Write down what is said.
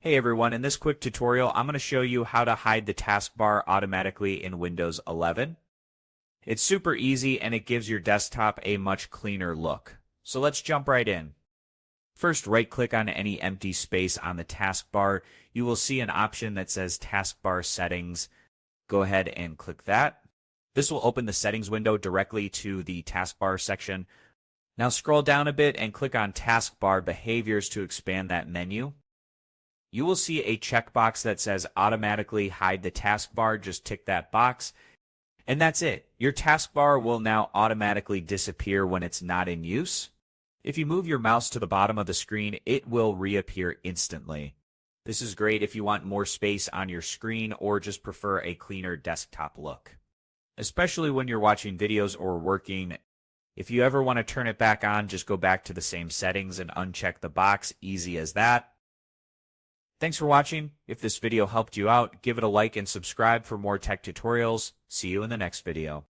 Hey everyone, in this quick tutorial, I'm going to show you how to hide the taskbar automatically in Windows 11. It's super easy and it gives your desktop a much cleaner look. So let's jump right in. First, right-click on any empty space on the taskbar. You will see an option that says Taskbar Settings. Go ahead and click that. This will open the settings window directly to the taskbar section. Now scroll down a bit and click on Taskbar Behaviors to expand that menu. You will see a checkbox that says automatically hide the taskbar. Just tick that box. And that's it. Your taskbar will now automatically disappear when it's not in use. If you move your mouse to the bottom of the screen, it will reappear instantly. This is great if you want more space on your screen or just prefer a cleaner desktop look, especially when you're watching videos or working. If you ever want to turn it back on, just go back to the same settings and uncheck the box. Easy as that. Thanks for watching. If this video helped you out, give it a like and subscribe for more tech tutorials. See you in the next video.